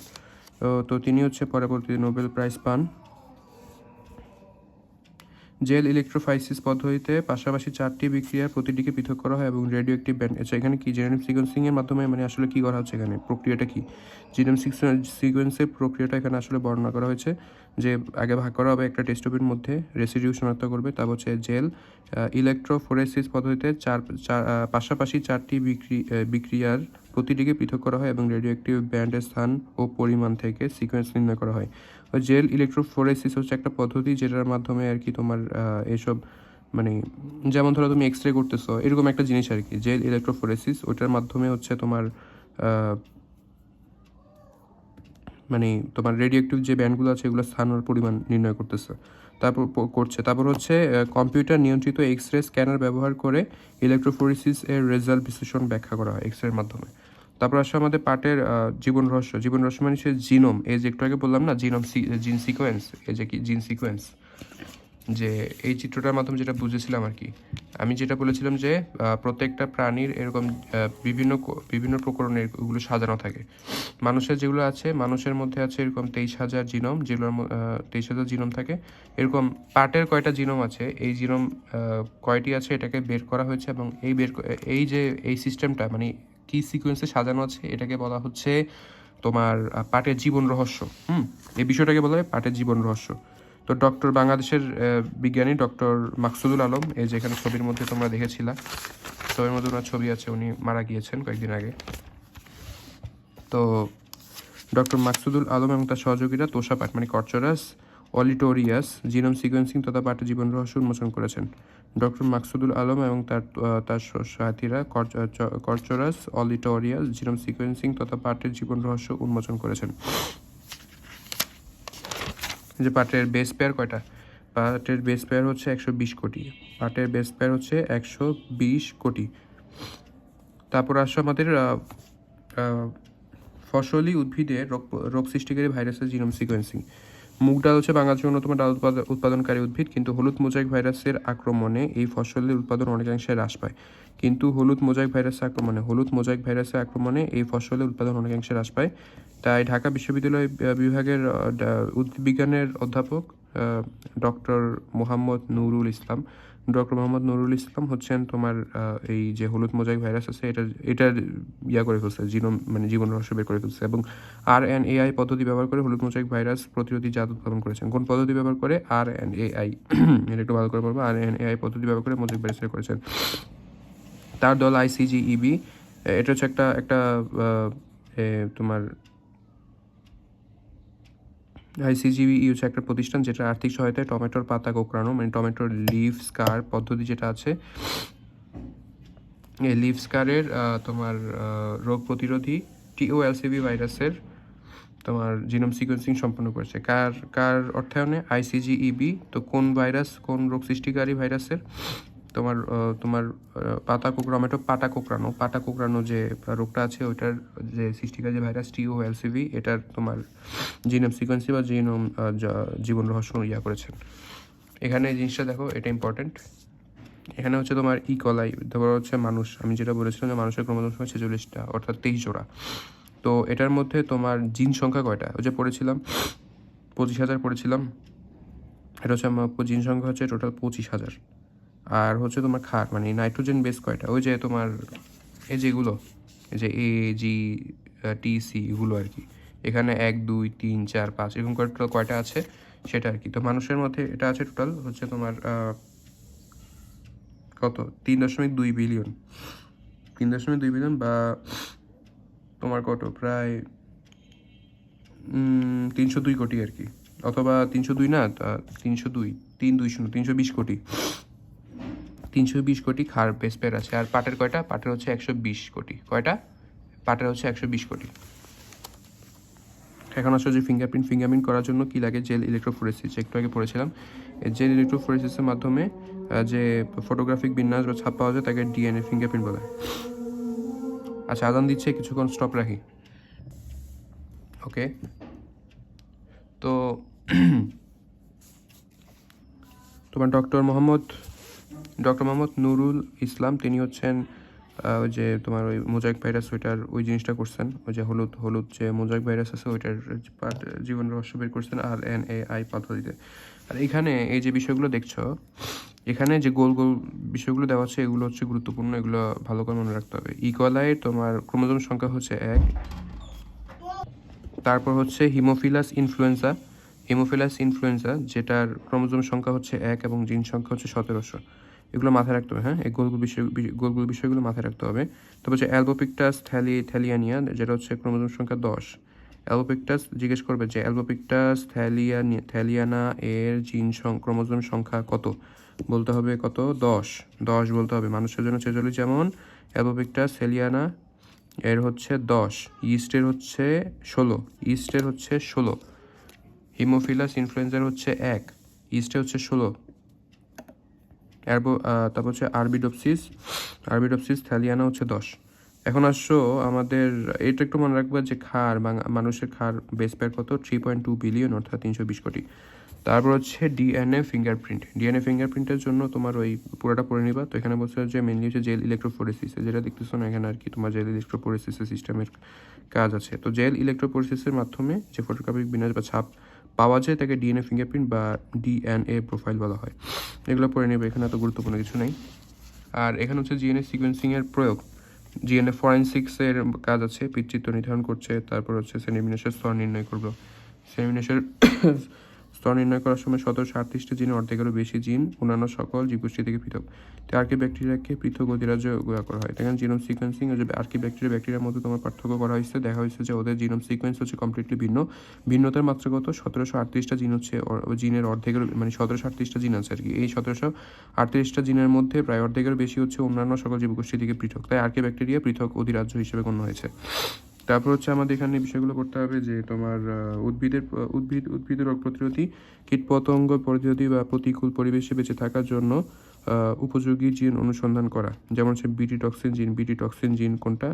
তো তিনি হচ্ছে পরবর্তীতে নোবেল প্রাইজ পান। জেল ইলেকট্রোফাইসিস পদ্ধতিতে পাশাপাশি 4টি বিক্রিয়ার প্রতিটিকে পৃথক করা হয় এবং রেডিও অ্যাক্টিভ ব্যান্ড। আচ্ছা এখানে কি জিনোম সিকোয়েন্সিংয়ের মাধ্যমে মানে আসলে কী করা হচ্ছে, এখানে প্রক্রিয়াটা কি? জিনোম সিকোয়েন্সের প্রক্রিয়াটা এখানে আসলে বর্ণনা করা হয়েছে যে আগে ভাগ করা হবে একটা টেস্ট টিউবের মধ্যে, রেসিডিউ শনাক্ত করবে। তারপর হচ্ছে জেল ইলেকট্রোফোরেসিস পদ্ধতিতে পাশাপাশি 4টি বিক্রিয়ার প্রতিটিকে পৃথক করা হয় এবং রেডিও অ্যাক্টিভ ব্যান্ডের স্থান ও পরিমাণ থেকে সিকোয়েন্স নির্ণয় করা হয়। জেল ইলেকট্রোফোরেসিস হচ্ছে একটা পদ্ধতি যেটার মাধ্যমে আর কি তোমার এসব মানে যেমন ধরো তুমি এক্স রে করতেছো এরকম একটা জিনিস আর কি, জেল ইলেকট্রোফোরেসিস, ওইটার মাধ্যমে হচ্ছে তোমার মানে তোমার রেডিওঅ্যাক্টিভ যে ব্যান্ডগুলো আছে এগুলো স্থান আর পরিমাণ নির্ণয় তারপর হচ্ছে কম্পিউটার নিয়ন্ত্রিত এক্স রে স্ক্যানার ব্যবহার করে ইলেকট্রোফোরেসিস এর রেজাল্ট বিশ্লেষণ ব্যাখ্যা করা হয় এক্স রের মাধ্যমে। তারপর আসলে আমাদের পার্টের জীবন রহস্য মানে হচ্ছে জিনোম, এই যে একটু আগে বললাম না জিন সিকোয়েন্স, এই যে কি জিন সিকোয়েন্স, যে এই চিত্রটার মাধ্যমে যেটা বুঝেছিলাম আর কি, আমি যেটা বলেছিলাম যে প্রত্যেকটা প্রাণীর এরকম বিভিন্ন প্রকরণের ওগুলো সাজানো থাকে। মানুষের যেগুলো আছে, মানুষের মধ্যে আছে এরকম 23,000 জিনোম, যেগুলোর 23,000 জিনোম থাকে। এরকম পার্টের কয়টা জিনোম আছে, এই জিনোম কয়টি আছে এটাকে বের করা হয়েছে এবং এই সিস্টেমটা মানে কি সিকোয়েন্সে সাজানো আছে এটাকে বলা হচ্ছে তোমার পার্টের জীবন রহস্য। এই বিষয়টাকে বলা হয় পার্টের জীবন রহস্য। তো বাংলাদেশের বিজ্ঞানী ডক্টর মাকসুদুল আলম, এই যে এখানে ছবির মধ্যে তোমরা দেখেছিলা, ছবির মধ্যে ওনার ছবি আছে, উনি মারা গিয়েছেন কয়েকদিন আগে। তো ডক্টর মাকসুদুল আলম এবং তার সহযোগীরা তোষা পাট মানে কর্চরাস অলিটোরিয়াস জিনোম সিকোয়েন্সিং তথা পাটের জীবন রহস্য উন্মোচন করেছেন। ডক্টর মাকসুদুল আলম এবং তার সাথীরা কর্চরাস অলিটোরিয়াস জিনোম সিকোয়েন্সিং তথা পাটের জীবন রহস্য উন্মোচন করেছেন। যে পাটের বেস পেয়ার কয়টা? পাটের বেস পেয়ার হচ্ছে 120 কোটি। তারপর আসছে আমাদের ফসলি উদ্ভিদে রোগ সৃষ্টিকারী ভাইরাসের জিনোম সিকোয়েন্সিং। মুগ ডাল হচ্ছে বাংলাদেশের অন্যতম ডাল উৎপাদনকারী উদ্ভিদ, কিন্তু হলুদ মোজাইক ভাইরাসের আক্রমণে এই ফসলের উৎপাদন অনেকাংশে হ্রাস পায়। হলুদ মোজাইক ভাইরাসের আক্রমণে এই ফসলের উৎপাদন অনেকাংশে হ্রাস পায়। তাই ঢাকা বিশ্ববিদ্যালয় বিভাগের উদ্ভিদ বিজ্ঞানের অধ্যাপক ডক্টর মোহাম্মদ নুরুল ইসলাম হচ্ছেন তোমার এই যে হলুদ মোজাইক ভাইরাস আছে এটার করে ফেলছে, জীবন রহস্য বের করে ফেলছে এবং RNAi পদ্ধতি ব্যবহার করে হলুদ মোজাইক ভাইরাস প্রতিরোধী জাত উৎপাদন করেছেন। কোন পদ্ধতি ব্যবহার করে? RNAi। এটা একটু ভালো করে বলবো, RNAi পদ্ধতি ব্যবহার করে মোজাইক ভাইরাস বের করেছেন। তার দল ICGEB, এটা হচ্ছে একটা তোমার আইসিজিবি হচ্ছে একটা প্রতিষ্ঠান যেটা আর্থিক সহায়তায় টমেটোর পাতা কোঁকড়ানো, মানে টমেটোর লিভ স্কার পদ্ধতি যেটা আছে, এই লিভ স্কারের তোমার রোগ প্রতিরোধী টিওএলসিবি ভাইরাসের তোমার জিনোম সিকোয়েন্সিং সম্পন্ন করেছে। কার কার অর্থায়নে? আইসিজিইবি। তো কোন ভাইরাস, কোন রোগ সৃষ্টিকারী ভাইরাসের? তোমার তোমার পাতা কোঁকড়ানো যে রোগটা আছে ওইটার যে সৃষ্টিকারী যে ভাইরাস টিওএলসিভি, এটার তোমার জিনোম সিকোয়েন্সি বা জিনোম জীবন রহস্য করেছেন। এখানে এই জিনিসটা দেখো, এটা ইম্পর্টেন্ট। এখানে হচ্ছে তোমার কলাই, তারপর হচ্ছে মানুষ, আমি যেটা বলেছিলাম যে মানুষের ক্রোমোজোম সংখ্যা 46টা, অর্থাৎ 23 জোড়া। তো এটার মধ্যে তোমার জিন সংখ্যা কয়টা? ওই যে পড়েছিলাম 25,000 পড়েছিলাম, এটা হচ্ছে আমার জিন সংখ্যা হচ্ছে টোটাল 25,000। আর হচ্ছে তোমার ক্ষার মানে নাইট্রোজেন বেস কয়টা? ওই যে তোমার এই যেগুলো, এই যে AGTC এগুলো আর কি, এখানে 1 2 3 4 5 এরকম করে টোটাল কয়টা আছে সেটা আর কি। তো মানুষের মধ্যে এটা আছে টোটাল হচ্ছে তোমার কত, 3.2 বিলিয়ন, 3.2 বিলিয়ন বা তোমার কত, প্রায় 302 কোটি আর কি, অথবা 302 না, 302, 320, 320 কোটি, 320 কোটি ক্ষার বেস পেয়ার আছে। আর পাটের কয়টা? পাটের হচ্ছে 120 কোটি। কয়টা? পাটের হচ্ছে 120 কোটি। এখন আসলে যে ফিঙ্গারপ্রিন্ট করার জন্য কি লাগে? জেল ইলেকট্রোফোরেসিস, একটু আগে পড়েছিলাম। এই জেল ইলেকট্রোফোরেসিসের মাধ্যমে যে ফটোগ্রাফিক বিন্যাস বা ছাপ পাওয়া যায় তাকে ডিএনএ ফিঙ্গারপ্রিন্ট বলে। আচ্ছা, আদান দিচ্ছে, কিছুক্ষণ স্টপ রাখি। ওকে, তো তোমার ডক্টর মোহাম্মদ নুরুল ইসলাম, তিনি হচ্ছেন ওই যে তোমার ওই মোজাইক ভাইরাস, ওইটার ওই জিনিসটা করছেন, ওই যে হলুদ যে মোজাইক ভাইরাস আছে ওইটার জীবন রহস্য বের করছেন RNAi পদ্ধতিতে। আর এখানে এই যে বিষয়গুলো দেখছো, এখানে যে গোল গোল বিষয়গুলো দেওয়া আছে এগুলো হচ্ছে গুরুত্বপূর্ণ, এগুলো ভালো করে মনে রাখতে হবে। ইকোলাই তোমার ক্রোমোজোম সংখ্যা হচ্ছে 1। তারপর হচ্ছে হিমোফিলাস ইনফ্লুয়েঞ্জা যেটার ক্রোমোজোম সংখ্যা হচ্ছে 1 এবং জিন সংখ্যা হচ্ছে 1700। এগুলো মাথায় রাখতে হবে, হ্যাঁ, এই গোলগুলো বিষয়গুলো মাথায় রাখতে হবে। তারপর হচ্ছে অ্যালবোপিক্টাস থ্যালিয়ানিয়া, যেটা হচ্ছে ক্রোমোজোম সংখ্যা 10। অ্যালবোপিক্টাস জিজ্ঞেস করবে যে অ্যালবোপিক্টাস থ্যালিয়ানা এর ক্রোমোজোম সংখ্যা কত? বলতে হবে কত? 10 বলতে হবে। মানুষের জন্য 46 যেমন, অ্যালবোপিক্টাস থ্যালিয়ানা এর হচ্ছে 10, ইস্টের হচ্ছে 16, হিমোফিলাস ইনফ্লুয়েঞ্জার হচ্ছে 1, ইস্টে হচ্ছে 16। তারপর হচ্ছে আরবিডপসিস থ্যালিয়ানা হচ্ছে 10। এখন আসছো আমাদের এটা একটু মনে রাখবে যে মানুষের ক্ষার বেস পেয়ার কত? 3.2 বিলিয়ন, অর্থাৎ 320 কোটি। তারপর হচ্ছে ডিএনএ ফিঙ্গারপ্রিন্টের জন্য তোমার ওই পুরোটা পড়ে নিবা। তো এখানে বলছে যে মেনলি হচ্ছে জেল ইলেকট্রোফোরেসিস, যেটা দেখতেছো না এখানে আর কি, তোমার জেল ইলেকট্রোফোরেসিসের সিস্টেমের কাজ আছে। তো জেল ইলেকট্রোফোরেসিসের মাধ্যমে যে ফটোগ্রাফিক বিন্যাস বা ছাপ পাওয়া যায় তাকে ডিএনএ ফিঙ্গারপ্রিন্ট বা ডিএনএ প্রোফাইল বলা হয়। এগুলো পড়ে নেবে, এখানে এত গুরুত্বপূর্ণ কিছু নেই। আর এখানে হচ্ছে জিএনএ সিকোয়েন্সিংয়ের প্রয়োগ, জিএনএ ফরেন্সিক্সের কাজ আছে, পিতৃত্ব নির্ধারণ করছে, তারপর হচ্ছে শ্রেণীবিন্যাসের স্তর নির্ণয় করবো। শ্রেণীবিন্যাসের স্তর নির্ণয় করার সময় 1738টি জিন, অর্ধেকেরও বেশি জিন অন্যান্য সকল জীবগোষ্ঠী থেকে পৃথক। তো ব্যাকটেরিয়াকে পৃথক অধিরাজ্য করা হয়। দেখেন জিনোম সিকোয়েন্সিং, যে ব্যাকটেরিয়ার মধ্যে তোমার পার্থক্য করা হয়েছে, দেখা হয়েছে যে ওদের জিনোম সিকোয়েন্স হচ্ছে কমপ্লিটলি ভিন্ন। ভিন্নতার মাত্রা কত? 1738টা জিন হচ্ছে জিনের অর্ধেকের, মানে 1738টা জিন আছে আর কি। এই 1738টা জিনের মধ্যে প্রায় অর্ধেকের বেশি হচ্ছে অন্যান্য সকল জীবগোষ্ঠী থেকে পৃথক, তাই ব্যাকটেরিয়া পৃথক অধিরাজ্য হিসেবে গণ্য হয়েছে। তারপর হচ্ছে আমাদের এখানে বিষয়গুলো করতে হবে যে তোমার উদ্ভিদের রোগ প্রতিরোধী, কীটপতঙ্গ প্রতিরোধী বা প্রতিকূল পরিবেশে বেঁচে থাকার জন্য উপযোগী জিন অনুসন্ধান করা, যেমন হচ্ছে বিটি টক্সিন জিন কোনটা?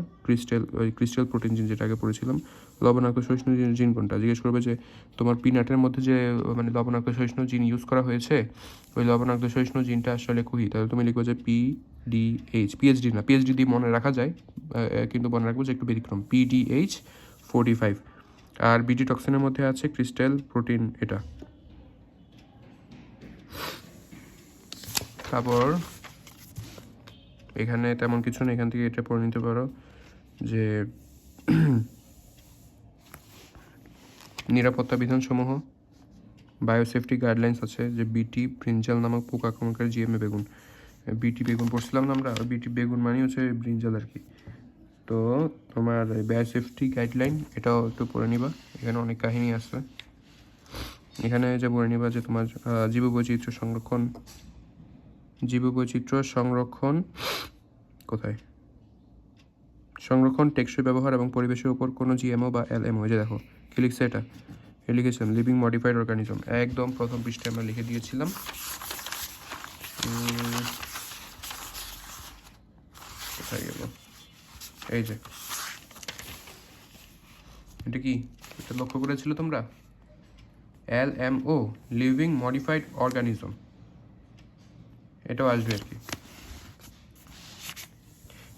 ক্রিস্টাল প্রোটিন জিন, যেটা আগে পড়েছিলাম। লবণাক্ত সহিষ্ণু জিন কোনটা? জিজ্ঞেস করবে যে তোমার পিনাটের মধ্যে যে মানে লবণাক্ত সহিষ্ণু জিন ইউজ করা হয়েছে, ওই লবণাক্ত সহিষ্ণু জিনটা আসলে খুবই, তাহলে তুমি লিখবে যে পিএইচডি দিয়ে মনে রাখা যায়, কিন্তু মনে রাখবো যে একটু ব্যতিক্রম, PDH45। আর বিটি টক্সিনের মধ্যে আছে ক্রিস্টাল প্রোটিন, এটা। তারপর এখানে তেমন কিছু নেই, এখান থেকে এটা পড়ে নিতে পারো যে নিরাপত্তা বিধানসমূহ, বায়োসেফটি গাইডলাইন্স আছে, যে বিটি ব্রিঞ্জাল নামক পোকা আক্রমণকারী জিএমএ বেগুন। বিটি বেগুন পড়ছিলাম না আমরা, বিটি বেগুন মানে হচ্ছে ব্রিঞ্জাল আর কি। তো তোমার বায়োসেফটি গাইডলাইন এটাও একটু পড়ে নিবা, এখানে অনেক কাহিনী আছে। এখানে যে বলে নিবা যে তোমার জীববৈচিত্র্য সংরক্ষণ কোথায়, সংরক্ষণ, টেকসই ব্যবহার এবং পরিবেশের উপর কোনো জিএমও বা এলএমও, যে দেখো কি লিখছে এটা, লিখেছিলাম লিভিং মডিফাইড অর্গানিজম, একদম প্রথম পৃষ্ঠায় আমরা লিখে দিয়েছিলাম। কোথায় গেল, এই যে এটা কি, এটা লক্ষ্য করেছিল তোমরা, LMO, লিভিং মডিফাইড অর্গানিজম, এটাও আসবে আর কি।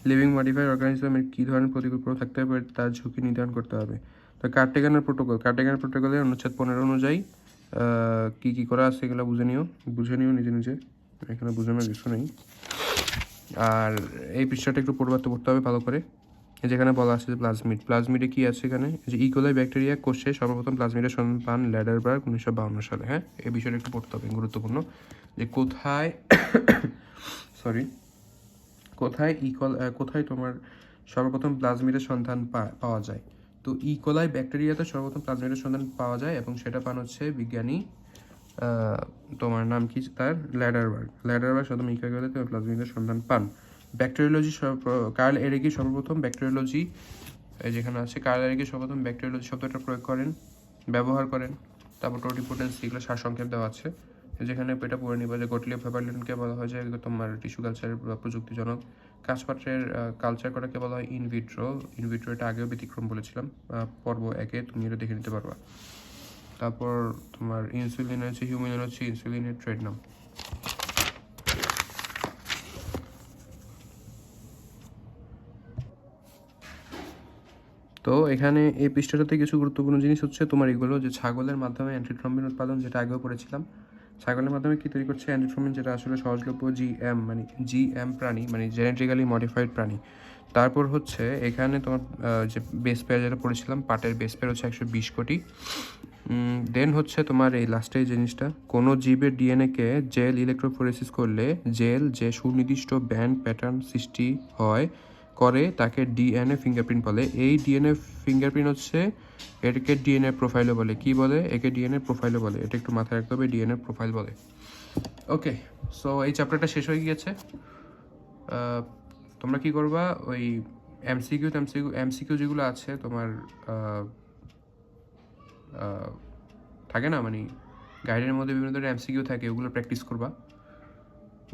লিভিং মডিফাইড অর্গানিজমের কী ধরনের প্রতিকূল প্রভাব থাকতে হবে তার ঝুঁকি নির্ধারণ করতে হবে। তো কার্টেগানের প্রোটোকলের অনুচ্ছেদ 15 অনুযায়ী কী কী করা আছে এগুলো বুঝে নিও নিজে নিজে, এখানে বোঝানোর কিছু নেই। আর এই পৃষ্ঠাটা একটু পড়তে হবে ভালো করে। যেখানে বলা আছে যে প্লাজমিডে কী আছে এখানে, যে ইকোলাই ব্যাকটেরিয়া কোষে সর্বপ্রথম প্লাজমিডের সন্ধান পান ল্যাডারবার্গ 1952 সালে। হ্যাঁ, এই বিষয়টা একটু পড়তে হবে, গুরুত্বপূর্ণ, যে কোথায় তোমার সর্বপ্রথম প্লাজমিডের সন্ধান পাওয়া যায়। তো ইকোলাই ব্যাকটেরিয়াতে সর্বপ্রথম প্লাজমিডের সন্ধান পাওয়া যায় এবং সেটা পান হচ্ছে বিজ্ঞানী, তোমার নাম কি তার, ল্যাডারবার্গ সর্বপ্রথম ইকোলাইতে প্লাজমিডের সন্ধান পান। ব্যাকটেরিওলজি কার্ল এরিকি সর্বপ্রথম ব্যাকটেরিওলজি, যেখানে আছে কার্ল এরিকি সর্বপ্রথম ব্যাকটেরিওলজি শব্দটা ব্যবহার করেন। তারপর টোটিপোটেন্সি, এগুলো সারসংক্ষেপ দেওয়া আছে, যেখানে এটা পড়ে নিবা যে গটলিয়া ফেবারলিনকে বলা হয় যে তোমার টিস্যু কালচারের প্রযুক্তিজনক। কাঁচপাত্রের কালচার করাকে বলা হয় ইনভিট্রো, এটা আগেও ব্যতিক্রম বলেছিলাম পর্ব 1-এ, তুমি এটা দেখে নিতে পারবা। তারপর তোমার ইনসুলিন হচ্ছে ইনসুলিনের ট্রেড নাম। তো এখানে এই পৃষ্ঠাটাতে কিছু গুরুত্বপূর্ণ জিনিস হচ্ছে তোমার এগুলো, যে ছাগলের মাধ্যমে অ্যান্টিথ্রম্বিন উৎপাদন, যেটা আগেও পড়েছিলাম। ছাগলের মাধ্যমে কী তৈরি করছে, অ্যান্টিথ্রম্বিন, যেটা আসলে সহজলভ্য জিএম প্রাণী, মানে জেনেটিক্যালি মডিফাইড প্রাণী। তারপর হচ্ছে এখানে তোমার যে বেস পেয়ার যেটা পড়েছিলাম, পাটের বেস পেয়ার হচ্ছে 120 কোটি। দেন হচ্ছে তোমার এই লাস্টের জিনিসটা, কোনো জীবের ডিএনএকে জেল ইলেকট্রোফোরেসিস করলে যে সুনির্দিষ্ট ব্যান্ড প্যাটার্ন সৃষ্টি করে তাকে ডিএনএ ফিঙ্গারপ্রিন্ট বলে। এই ডিএনএ ফিঙ্গারপ্রিন্ট হচ্ছে, এটাকে ডিএনএ প্রোফাইলও বলে। কি বলে? একে ডিএনএ প্রোফাইলও বলে। এটা একটু মাথায় রাখতে হবে, ডিএনএ প্রোফাইল বলে। ওকে, সো এই চ্যাপ্টারটা শেষ হয়ে গিয়েছে। তোমরা কি করবা, ওই এমসিকিউ যেগুলো আছে তোমার থাকে না, মানে গাইডের মধ্যে বিভিন্ন ধরনের এমসিকিউ থাকে, ওগুলো প্র্যাকটিস করবা।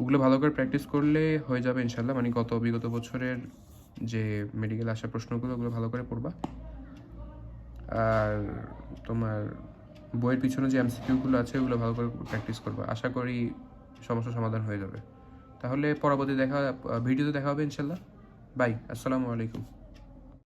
ওগুলো ভালো করে প্র্যাকটিস করলে হয়ে যাবে ইনশাল্লাহ। মানে বিগত বছরের যে মেডিকেল আসা প্রশ্নগুলো, ওগুলো ভালো করে পড়বা। আর তোমার বইয়ের পিছনে যে এমসিকিউগুলো আছে, ওগুলো ভালো করে প্র্যাকটিস করবা। আশা করি সমস্যার সমাধান হয়ে যাবে। তাহলে পরবর্তী ভিডিওতে দেখা হবে ইনশাল্লাহ। বাই, আসসালামু আলাইকুম।